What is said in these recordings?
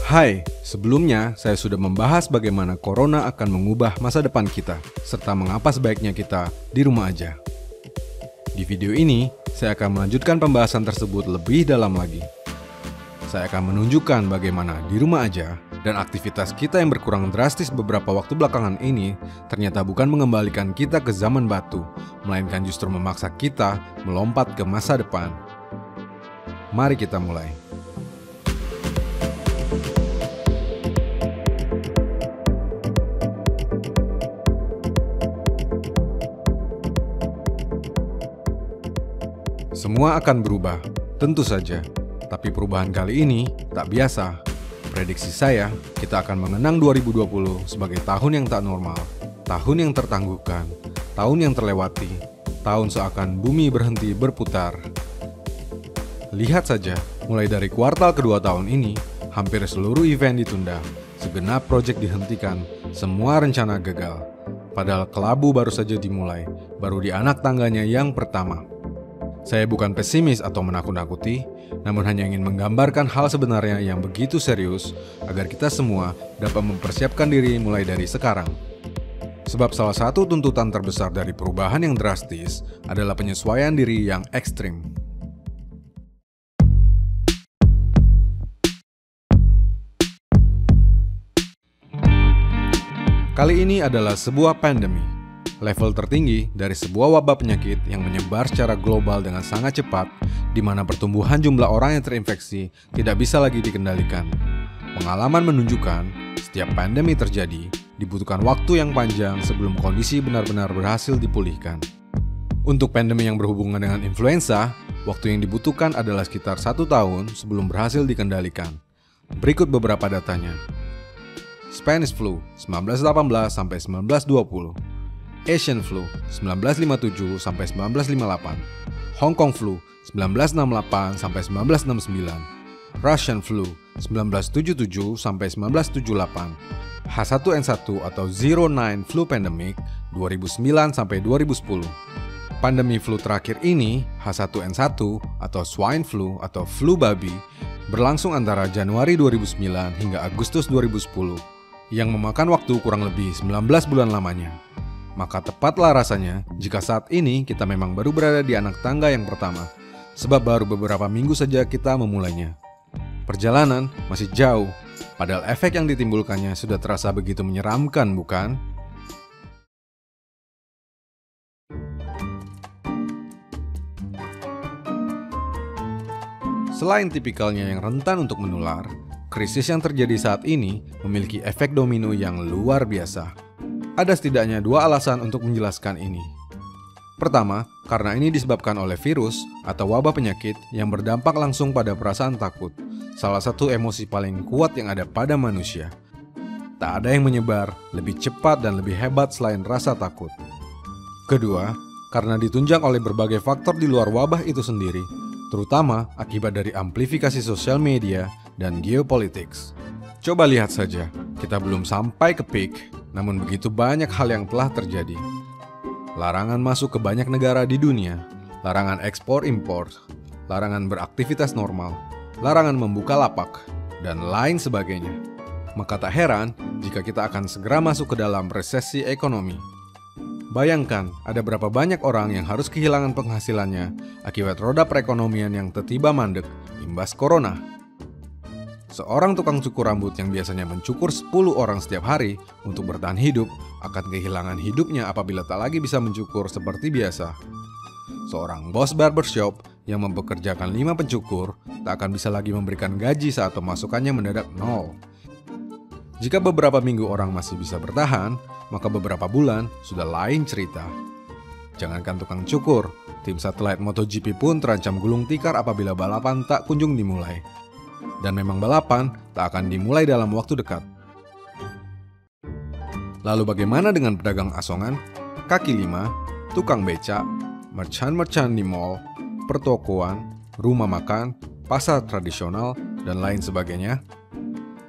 Hai, sebelumnya saya sudah membahas bagaimana corona akan mengubah masa depan kita, serta mengapa sebaiknya kita di rumah aja. Di video ini, saya akan melanjutkan pembahasan tersebut lebih dalam lagi. Saya akan menunjukkan bagaimana di rumah aja dan aktivitas kita yang berkurang drastis beberapa waktu belakangan ini ternyata bukan mengembalikan kita ke zaman batu, melainkan justru memaksa kita melompat ke masa depan. Mari kita mulai. Semua akan berubah, tentu saja. Tapi perubahan kali ini tak biasa. Prediksi saya, kita akan mengenang 2020 sebagai tahun yang tak normal, tahun yang tertangguhkan, tahun yang terlewati, tahun seakan bumi berhenti berputar. Lihat saja, mulai dari kuartal kedua tahun ini, hampir seluruh event ditunda, segenap proyek dihentikan, semua rencana gagal. Padahal kelabu baru saja dimulai, baru di anak tangganya yang pertama. Saya bukan pesimis atau menakut-nakuti, namun hanya ingin menggambarkan hal sebenarnya yang begitu serius agar kita semua dapat mempersiapkan diri mulai dari sekarang. Sebab salah satu tuntutan terbesar dari perubahan yang drastis adalah penyesuaian diri yang ekstrim. Kali ini adalah sebuah pandemi. Level tertinggi dari sebuah wabah penyakit yang menyebar secara global dengan sangat cepat, di mana pertumbuhan jumlah orang yang terinfeksi tidak bisa lagi dikendalikan. Pengalaman menunjukkan, setiap pandemi terjadi, dibutuhkan waktu yang panjang sebelum kondisi benar-benar berhasil dipulihkan. Untuk pandemi yang berhubungan dengan influenza, waktu yang dibutuhkan adalah sekitar 1 tahun sebelum berhasil dikendalikan. Berikut beberapa datanya. Spanish flu 1918-1920, Asian flu 1957 sampai 1958, Hong Kong flu 1968 sampai 1969, Russian flu 1977 sampai 1978, H1N1 atau Zero Nine Flu Pandemic 2009 sampai 2010. Pandemi flu terakhir ini, H1N1 atau swine flu atau flu babi, berlangsung antara Januari 2009 hingga Agustus 2010, yang memakan waktu kurang lebih 19 bulan lamanya. Maka tepatlah rasanya jika saat ini kita memang baru berada di anak tangga yang pertama, sebab baru beberapa minggu saja kita memulainya. Perjalanan masih jauh, padahal efek yang ditimbulkannya sudah terasa begitu menyeramkan, bukan? Selain tipikalnya yang rentan untuk menular, krisis yang terjadi saat ini memiliki efek domino yang luar biasa. Ada setidaknya 2 alasan untuk menjelaskan ini. Pertama, karena ini disebabkan oleh virus atau wabah penyakit yang berdampak langsung pada perasaan takut, salah satu emosi paling kuat yang ada pada manusia. Tak ada yang menyebar lebih cepat dan lebih hebat selain rasa takut. Kedua, karena ditunjang oleh berbagai faktor di luar wabah itu sendiri, terutama akibat dari amplifikasi sosial media dan geopolitics. Coba lihat saja, kita belum sampai ke peak, namun begitu banyak hal yang telah terjadi. Larangan masuk ke banyak negara di dunia, larangan ekspor-impor, larangan beraktivitas normal, larangan membuka lapak, dan lain sebagainya. Maka tak heran jika kita akan segera masuk ke dalam resesi ekonomi. Bayangkan, ada berapa banyak orang yang harus kehilangan penghasilannya akibat roda perekonomian yang tiba-tiba mandek imbas corona. Seorang tukang cukur rambut yang biasanya mencukur 10 orang setiap hari untuk bertahan hidup akan kehilangan hidupnya apabila tak lagi bisa mencukur seperti biasa. Seorang bos barbershop yang mempekerjakan 5 pencukur tak akan bisa lagi memberikan gaji saat pemasukannya mendadak nol. Jika beberapa minggu orang masih bisa bertahan, maka beberapa bulan sudah lain cerita. Jangankan tukang cukur, tim satelit MotoGP pun terancam gulung tikar apabila balapan tak kunjung dimulai. Dan memang balapan tak akan dimulai dalam waktu dekat. Lalu bagaimana dengan pedagang asongan, kaki lima, tukang becak, merchant-merchant di mall, pertokoan, rumah makan, pasar tradisional, dan lain sebagainya?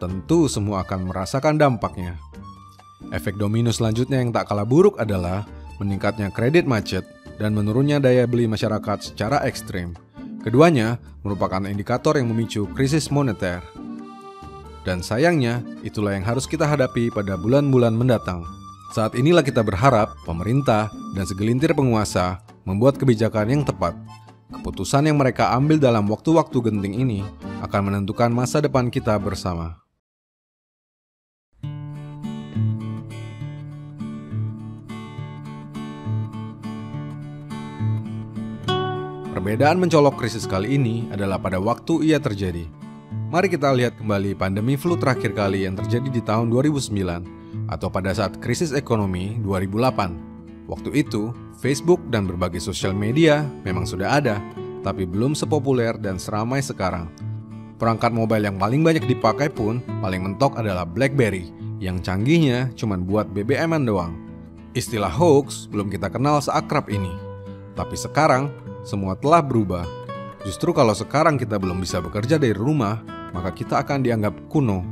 Tentu semua akan merasakan dampaknya. Efek domino selanjutnya yang tak kalah buruk adalah meningkatnya kredit macet dan menurunnya daya beli masyarakat secara ekstrim. Keduanya merupakan indikator yang memicu krisis moneter. Dan sayangnya, itulah yang harus kita hadapi pada bulan-bulan mendatang. Saat inilah kita berharap pemerintah dan segelintir penguasa membuat kebijakan yang tepat. Keputusan yang mereka ambil dalam waktu-waktu genting ini akan menentukan masa depan kita bersama. Perbedaan mencolok krisis kali ini adalah pada waktu ia terjadi. Mari kita lihat kembali pandemi flu terakhir kali yang terjadi di tahun 2009 atau pada saat krisis ekonomi 2008. Waktu itu, Facebook dan berbagai sosial media memang sudah ada, tapi belum sepopuler dan seramai sekarang. Perangkat mobile yang paling banyak dipakai pun paling mentok adalah BlackBerry, yang canggihnya cuma buat BBM-an doang. Istilah hoax belum kita kenal seakrab ini. Tapi sekarang, semua telah berubah. Justru kalau sekarang kita belum bisa bekerja dari rumah, maka kita akan dianggap kuno.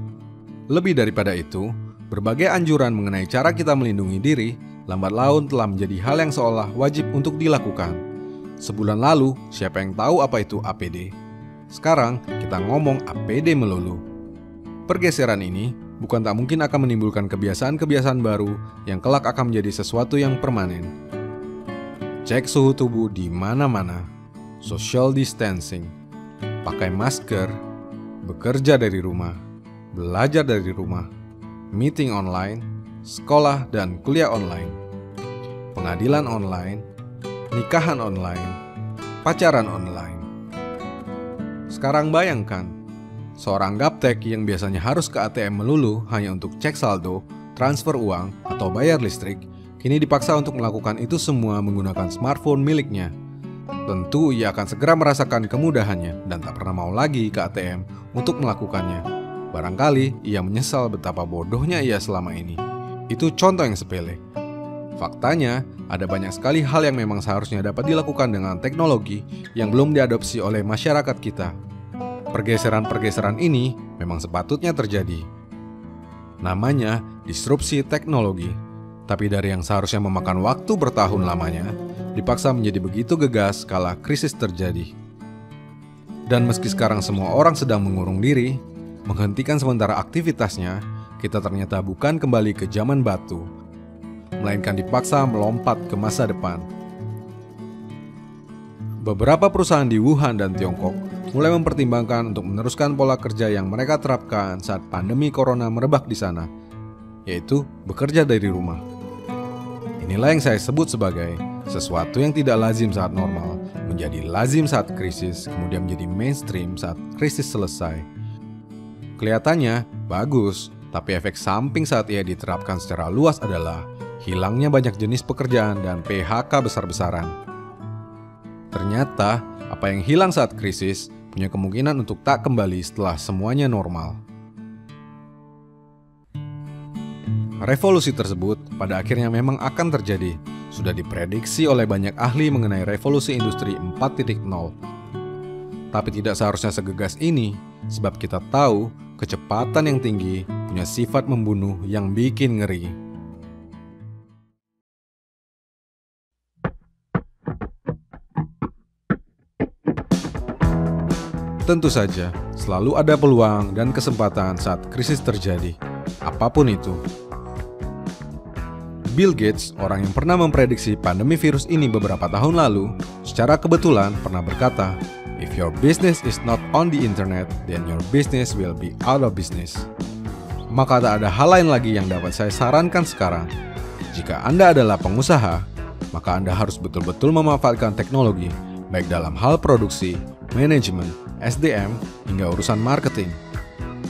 Lebih daripada itu, berbagai anjuran mengenai cara kita melindungi diri lambat laun telah menjadi hal yang seolah wajib untuk dilakukan. Sebulan lalu, siapa yang tahu apa itu APD? Sekarang, kita ngomong APD melulu. Pergeseran ini bukan tak mungkin akan menimbulkan kebiasaan-kebiasaan baru yang kelak akan menjadi sesuatu yang permanen. Cek suhu tubuh di mana-mana, social distancing, pakai masker, bekerja dari rumah, belajar dari rumah, meeting online, sekolah dan kuliah online, pengadilan online, nikahan online, pacaran online. Sekarang bayangkan, seorang gaptek yang biasanya harus ke ATM melulu hanya untuk cek saldo, transfer uang, atau bayar listrik, kini dipaksa untuk melakukan itu semua menggunakan smartphone miliknya. Tentu ia akan segera merasakan kemudahannya dan tak pernah mau lagi ke ATM untuk melakukannya. Barangkali ia menyesal betapa bodohnya ia selama ini. Itu contoh yang sepele. Faktanya, ada banyak sekali hal yang memang seharusnya dapat dilakukan dengan teknologi yang belum diadopsi oleh masyarakat kita. Pergeseran-pergeseran ini memang sepatutnya terjadi. Namanya disrupsi teknologi. Tapi dari yang seharusnya memakan waktu bertahun lamanya, dipaksa menjadi begitu gegas kala krisis terjadi. Dan meski sekarang semua orang sedang mengurung diri, menghentikan sementara aktivitasnya, kita ternyata bukan kembali ke zaman batu, melainkan dipaksa melompat ke masa depan. Beberapa perusahaan di Wuhan dan Tiongkok mulai mempertimbangkan untuk meneruskan pola kerja yang mereka terapkan saat pandemi corona merebak di sana, yaitu bekerja dari rumah. Inilah yang saya sebut sebagai sesuatu yang tidak lazim saat normal, menjadi lazim saat krisis, kemudian menjadi mainstream saat krisis selesai. Kelihatannya bagus, tapi efek samping saat ia diterapkan secara luas adalah hilangnya banyak jenis pekerjaan dan PHK besar-besaran. Ternyata, apa yang hilang saat krisis punya kemungkinan untuk tak kembali setelah semuanya normal. Revolusi tersebut pada akhirnya memang akan terjadi. Sudah diprediksi oleh banyak ahli mengenai revolusi industri 4.0. Tapi tidak seharusnya segegas ini, sebab kita tahu kecepatan yang tinggi punya sifat membunuh yang bikin ngeri. Tentu saja, selalu ada peluang dan kesempatan saat krisis terjadi, apapun itu. Bill Gates, orang yang pernah memprediksi pandemi virus ini beberapa tahun lalu, secara kebetulan pernah berkata, "If your business is not on the internet, then your business will be out of business." Maka tak ada hal lain lagi yang dapat saya sarankan sekarang. Jika Anda adalah pengusaha, maka Anda harus betul-betul memanfaatkan teknologi, baik dalam hal produksi, manajemen, SDM, hingga urusan marketing.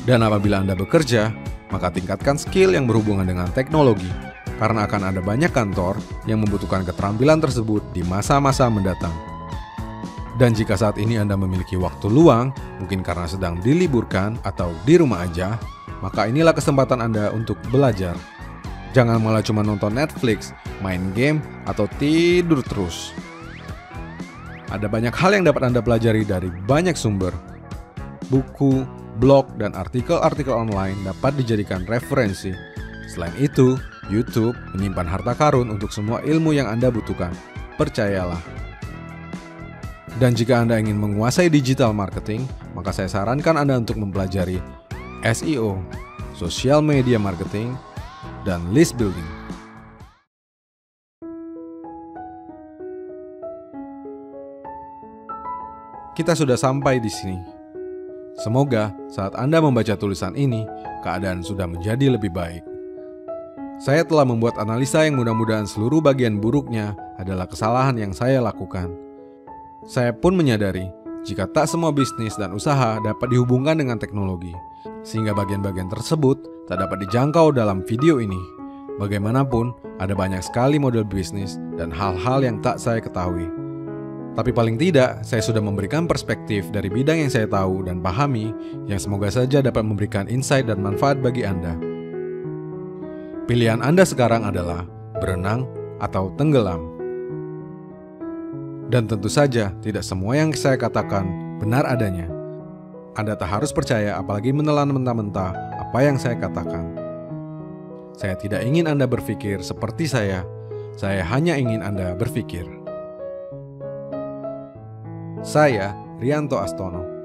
Dan apabila Anda bekerja, maka tingkatkan skill yang berhubungan dengan teknologi, karena akan ada banyak kantor yang membutuhkan keterampilan tersebut di masa-masa mendatang. Dan jika saat ini Anda memiliki waktu luang, mungkin karena sedang diliburkan atau di rumah aja, maka inilah kesempatan Anda untuk belajar. Jangan malah cuma nonton Netflix, main game, atau tidur terus. Ada banyak hal yang dapat Anda pelajari dari banyak sumber. Buku, blog, dan artikel-artikel online dapat dijadikan referensi. Selain itu, YouTube menyimpan harta karun untuk semua ilmu yang Anda butuhkan. Percayalah. Dan jika Anda ingin menguasai digital marketing, maka saya sarankan Anda untuk mempelajari SEO, social media marketing, dan list building. Kita sudah sampai di sini. Semoga saat Anda membaca tulisan ini, keadaan sudah menjadi lebih baik. Saya telah membuat analisa yang mudah-mudahan seluruh bagian buruknya adalah kesalahan yang saya lakukan. Saya pun menyadari jika tak semua bisnis dan usaha dapat dihubungkan dengan teknologi, sehingga bagian-bagian tersebut tak dapat dijangkau dalam video ini. Bagaimanapun, ada banyak sekali model bisnis dan hal-hal yang tak saya ketahui. Tapi paling tidak, saya sudah memberikan perspektif dari bidang yang saya tahu dan pahami, yang semoga saja dapat memberikan insight dan manfaat bagi Anda. Pilihan Anda sekarang adalah berenang atau tenggelam. Dan tentu saja, tidak semua yang saya katakan benar adanya. Anda tak harus percaya, apalagi menelan mentah-mentah apa yang saya katakan. Saya tidak ingin Anda berpikir seperti saya hanya ingin Anda berpikir. Saya, Rianto Astono.